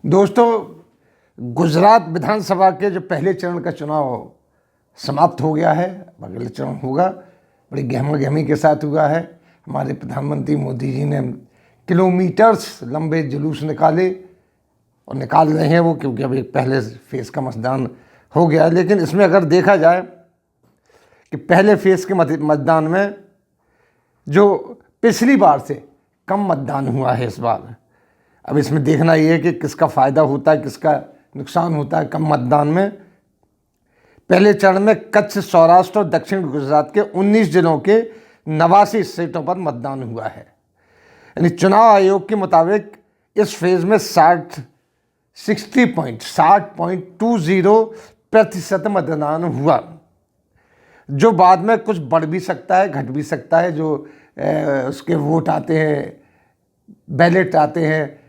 दोस्तों, गुजरात विधानसभा के जो पहले चरण का चुनाव समाप्त हो गया है, अगला चरण होगा। बड़ी गहमा गहमी के साथ हुआ है। हमारे प्रधानमंत्री मोदी जी ने किलोमीटर्स लंबे जुलूस निकाले और निकाल रहे हैं वो, क्योंकि अभी पहले फेज़ का मतदान हो गया है। लेकिन इसमें अगर देखा जाए कि पहले फेज़ के मतदान में जो पिछली बार से कम मतदान हुआ है इस बार। अब इसमें देखना ये है कि किसका फ़ायदा होता है, किसका नुकसान होता है कम मतदान में। पहले चरण में कच्छ, सौराष्ट्र और दक्षिण गुजरात के 19 जिलों के 89 सीटों पर मतदान हुआ है। यानी चुनाव आयोग के मुताबिक इस फेज़ में 60.20% मतदान हुआ, जो बाद में कुछ बढ़ भी सकता है, घट भी सकता है। जो उसके वोट आते हैं, बैलेट आते हैं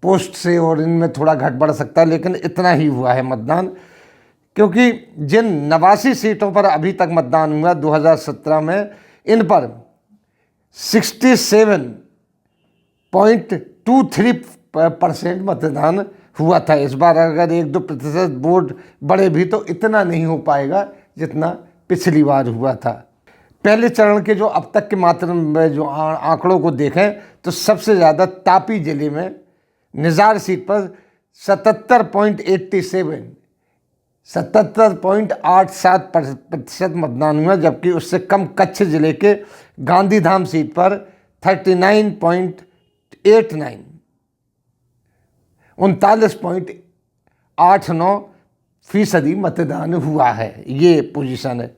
पोस्ट से, और इनमें थोड़ा घट बढ़ सकता है, लेकिन इतना ही हुआ है मतदान। क्योंकि जिन 89 सीटों पर अभी तक मतदान हुआ 2017 में, इन पर 67.23% मतदान हुआ था। इस बार अगर 1-2% वोट बढ़े भी तो इतना नहीं हो पाएगा जितना पिछली बार हुआ था। पहले चरण के जो अब तक के मात्र में जो आंकड़ों को देखें तो सबसे ज़्यादा तापी जिले में निजार सीट पर 77.87% मतदान हुआ, जबकि उससे कम कच्छ जिले के गांधीधाम सीट पर 39.89% मतदान हुआ है। ये पोजीशन है।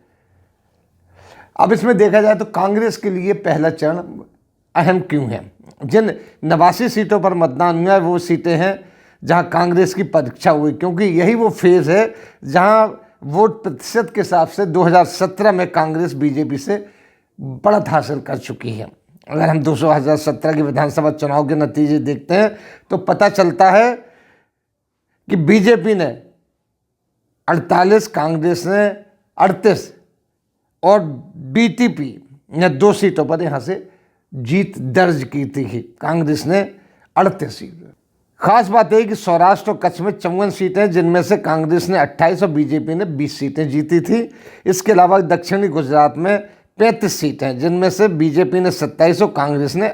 अब इसमें देखा जाए तो कांग्रेस के लिए पहला चरण अहम क्यों है। जिन 89 सीटों पर मतदान हुआ है वो सीटें हैं जहां कांग्रेस की परीक्षा हुई, क्योंकि यही वो फेज़ है जहां वोट प्रतिशत के हिसाब से 2017 में कांग्रेस बीजेपी से बढ़त हासिल कर चुकी है। अगर हम 2017 के विधानसभा चुनाव के नतीजे देखते हैं तो पता चलता है कि बीजेपी ने 48, कांग्रेस ने 38 और बीटीपी ने 2 सीटों पर यहाँ से जीत दर्ज की थी। कांग्रेस ने 38 सीट। खास बात है कि सौराष्ट्र और कच्छ में 54 सीटें, जिनमें से कांग्रेस ने 28 और बीजेपी ने 20 सीटें जीती थी। इसके अलावा दक्षिणी गुजरात में 35 सीटें, जिनमें से बीजेपी ने 27 और कांग्रेस ने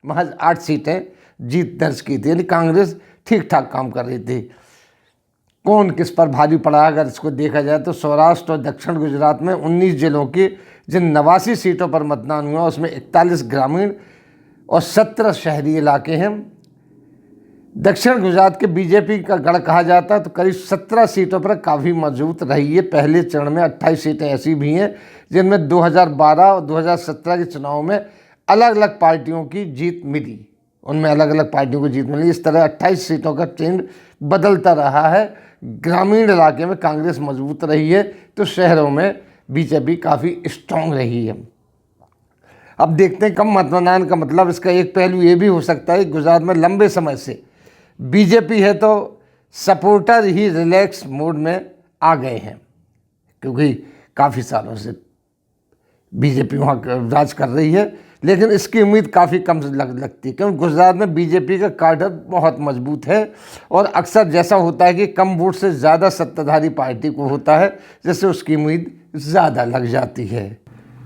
महज 8 सीटें जीत दर्ज की थी। यानी कांग्रेस ठीक ठाक काम कर रही थी। कौन किस पर भारी पड़ा अगर इसको देखा जाए तो सौराष्ट्र और दक्षिण गुजरात में 19 जिलों की जिन 89 सीटों पर मतदान हुआ उसमें 41 ग्रामीण और 17 शहरी इलाके हैं। दक्षिण गुजरात के बीजेपी का गढ़ कहा जाता है तो करीब 17 सीटों पर काफ़ी मजबूत रही है। पहले चरण में 28 सीटें ऐसी भी हैं जिनमें 2012 और 2017 के चुनाव में अलग अलग पार्टियों की जीत मिली, उनमें अलग अलग पार्टियों को जीत मिली। इस तरह 28 सीटों का ट्रेंड बदलता रहा है। ग्रामीण इलाके में कांग्रेस मजबूत रही है तो शहरों में बीजेपी काफ़ी स्ट्रांग रही है। अब देखते हैं कम मतदान का मतलब। इसका एक पहलू ये भी हो सकता है कि गुजरात में लंबे समय से बीजेपी है तो सपोर्टर ही रिलैक्स मोड में आ गए हैं, क्योंकि काफ़ी सालों से बीजेपी वहाँ राज कर रही है। लेकिन इसकी उम्मीद काफ़ी कम लगती है, क्योंकि गुजरात में बीजेपी का काडर बहुत मजबूत है और अक्सर जैसा होता है कि कम वोट से ज़्यादा सत्ताधारी पार्टी को होता है, जिससे उसकी उम्मीद ज़्यादा लग जाती है।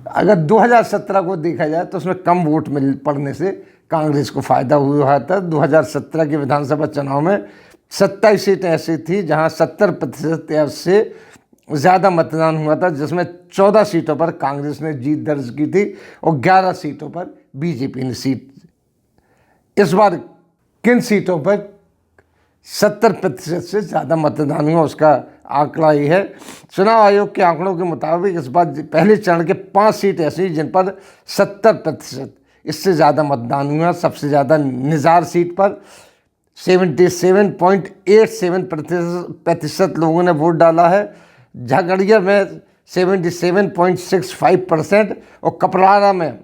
अगर 2017 को देखा जाए तो उसमें कम वोट पड़ने से कांग्रेस को फ़ायदा हुआ था। 2017 के विधानसभा चुनाव में 27 सीटें ऐसी थी जहां 70% से ज़्यादा मतदान हुआ था, जिसमें 14 सीटों पर कांग्रेस ने जीत दर्ज की थी और 11 सीटों पर बीजेपी ने सीट। इस बार किन सीटों पर 70% से ज़्यादा मतदान हुआ उसका आंकड़ा ये है। चुनाव आयोग के आंकड़ों के मुताबिक इस बार पहले चरण के 5 सीट ऐसी जिन पर 70% इससे ज़्यादा मतदान हुआ। सबसे ज़्यादा निजार सीट पर 77.87% लोगों ने वोट डाला है। झगड़िया में 77.65% और कपराड़ा में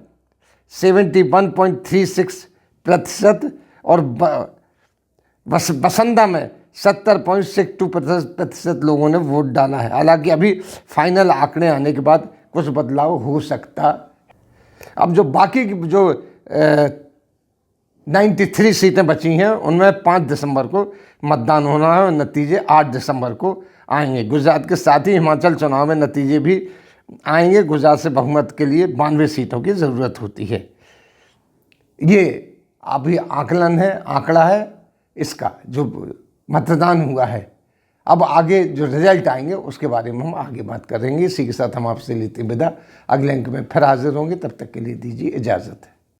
71.36% और बसंदा में 70.62% लोगों ने वोट डाला है। हालांकि अभी फाइनल आंकड़े आने के बाद कुछ बदलाव हो सकता। अब जो बाकी जो 93 सीटें बची हैं, उनमें 5 दिसंबर को मतदान होना है और नतीजे 8 दिसंबर को आएंगे। गुजरात के साथ ही हिमाचल चुनाव में नतीजे भी आएंगे। गुजरात से बहुमत के लिए 92 सीटों की ज़रूरत होती है। ये अभी आकलन है, आंकड़ा है इसका जो मतदान हुआ है। अब आगे जो रिजल्ट आएंगे उसके बारे में हम आगे बात करेंगे। इसी के साथ हम आपसे लेते विदा। अगले अंक में फिर हाजिर होंगे, तब तक के लिए दीजिए इजाज़त।